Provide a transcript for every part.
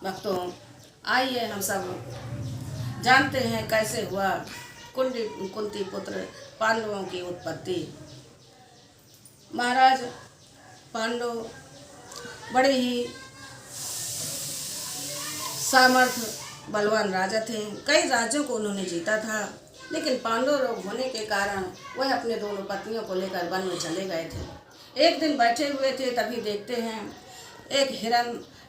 भक्तों, आइए हम सब जानते हैं कैसे हुआ कुंती पुत्र पांडवों की उत्पत्ति। महाराज पांडव बड़े ही सामर्थ बलवान राजा थे। कई राज्यों को उन्होंने जीता था, लेकिन पांडव रोग होने के कारण वह अपने दोनों पत्नियों को लेकर वन में चले गए थे। एक दिन बैठे हुए थे, तभी देखते हैं एक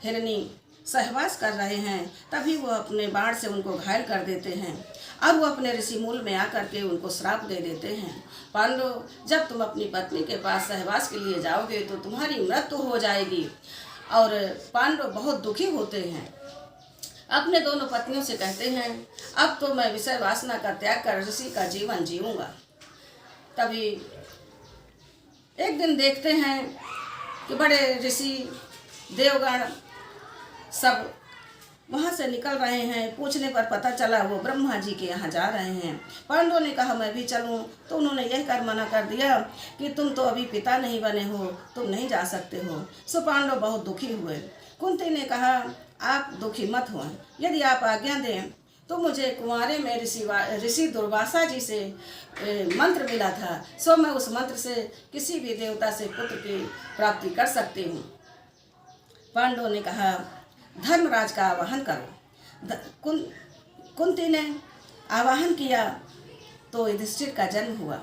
हिरनी सहवास कर रहे हैं। तभी वो अपने बाण से उनको घायल कर देते हैं और वो अपने ऋषि मूल में आकर के उनको श्राप दे देते हैं। पांडव, जब तुम अपनी पत्नी के पास सहवास के लिए जाओगे तो तुम्हारी मृत्यु हो जाएगी। और पांडव बहुत दुखी होते हैं, अपने दोनों पत्नियों से कहते हैं, अब तो मैं विषय वासना का त्याग कर ऋषि का जीवन जीऊँगा। तभी एक दिन देखते हैं कि बड़े ऋषि देवगण सब वहाँ से निकल रहे हैं। पूछने पर पता चला वो ब्रह्मा जी के यहाँ जा रहे हैं। पांडवों ने कहा मैं भी चलूँ, तो उन्होंने यह कर मना कर दिया कि तुम तो अभी पिता नहीं बने हो, तुम नहीं जा सकते हो। सो पांडव बहुत दुखी हुए। कुंती ने कहा आप दुखी मत हो, यदि आप आज्ञा दें तो मुझे कुंवारे में ऋषि दुर्वासा जी से मंत्र मिला था, सो मैं उस मंत्र से किसी भी देवता से पुत्र की प्राप्ति कर सकती हूँ। पांडवों ने कहा धर्मराज का आवाहन करो। कुंती ने आवाहन किया तो युधिष्ठिर का जन्म हुआ।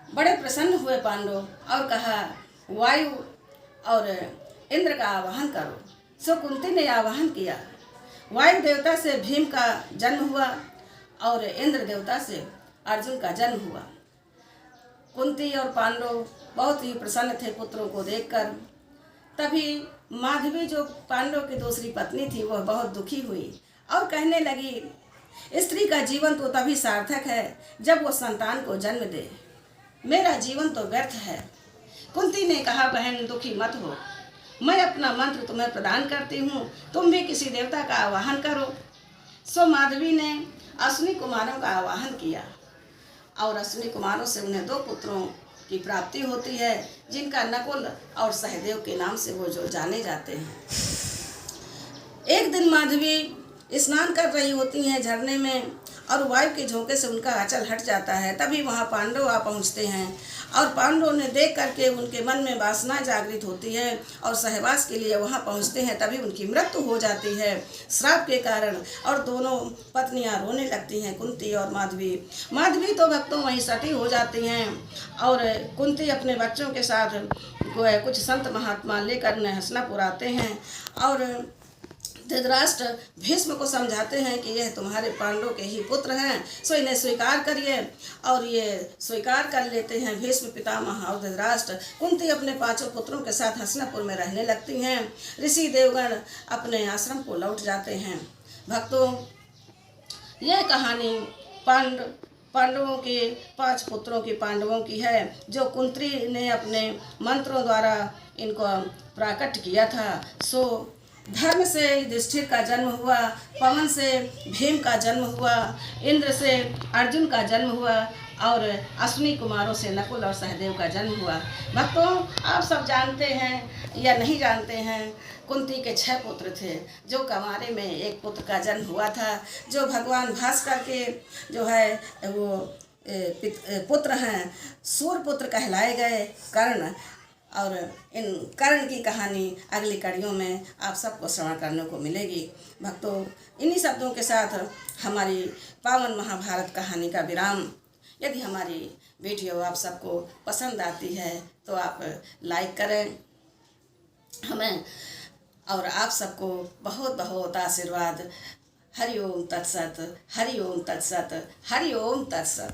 बड़े प्रसन्न हुए पांडव और कहा वायु और इंद्र का आवाहन करो। सो कुंती ने आवाहन किया। वायु देवता से भीम का जन्म हुआ और इंद्र देवता से अर्जुन का जन्म हुआ। कुंती और पांडव बहुत ही प्रसन्न थे पुत्रों को देखकर। तभी माधवी जो पांडव की दूसरी पत्नी थी वह बहुत दुखी हुई और कहने लगी स्त्री का जीवन तो तभी सार्थक है जब वो संतान को जन्म दे, मेरा जीवन तो व्यर्थ है। कुंती ने कहा बहन दुखी मत हो, मैं अपना मंत्र तुम्हें प्रदान करती हूँ, तुम भी किसी देवता का आवाहन करो। सो माधवी ने अश्विनी कुमारों का आवाहन किया और अश्विनी कुमारों से उन्हें 2 पुत्रों की प्राप्ति होती है, जिनका नकुल और सहदेव के नाम से वो जो जाने जाते हैं। एक दिन माधवी स्नान कर रही होती हैं झरने में और वायु के झोंके से उनका आंचल हट जाता है। तभी वहाँ पांडव आ पहुँचते हैं और पांडवों ने देख करके उनके मन में वासना जागृत होती है और सहवास के लिए वहाँ पहुँचते हैं। तभी उनकी मृत्यु हो जाती है श्राप के कारण और दोनों पत्नियाँ रोने लगती हैं, कुंती और माधवी। माधवी तो भक्तों वहीं सती हो जाती हैं और कुंती अपने बच्चों के साथ कुछ संत महात्मा लेकर हंसनापुर आते हैं और धृतराष्ट्र भीष्म को समझाते हैं कि यह तुम्हारे पांडव के ही पुत्र हैं, सो इन्हें स्वीकार करिए। और ये स्वीकार कर लेते हैं भीष्म पितामह और धृतराष्ट्र। कुंती अपने 5 पुत्रों के साथ हस्तिनापुर में रहने लगती हैं। ऋषि देवगण अपने आश्रम को लौट जाते हैं। भक्तों, यह कहानी पांडवों के 5 पुत्रों की पांडवों की है, जो कुंती ने अपने मंत्रों द्वारा इनको प्राकट किया था। सो धर्म से युधिष्ठिर का जन्म हुआ, पवन से भीम का जन्म हुआ, इंद्र से अर्जुन का जन्म हुआ और अश्विनी कुमारों से नकुल और सहदेव का जन्म हुआ। भक्तों, आप सब जानते हैं या नहीं जानते हैं, कुंती के 6 पुत्र थे, जो कुंवारे में 1 पुत्र का जन्म हुआ था, जो भगवान भास्कर के जो है वो पुत्र हैं, सूर्य पुत्र कहलाए गए कर्ण। और इन कर्ण की कहानी अगली कड़ियों में आप सबको श्रवण करने को मिलेगी। भक्तों, इन्हीं शब्दों के साथ हमारी पावन महाभारत कहानी का विराम। यदि हमारी वीडियो आप सबको पसंद आती है तो आप लाइक करें हमें, और आप सबको बहुत बहुत आशीर्वाद। हरि ओम तत्सत, हरि ओम तत्सत, हरि ओम तत्सत।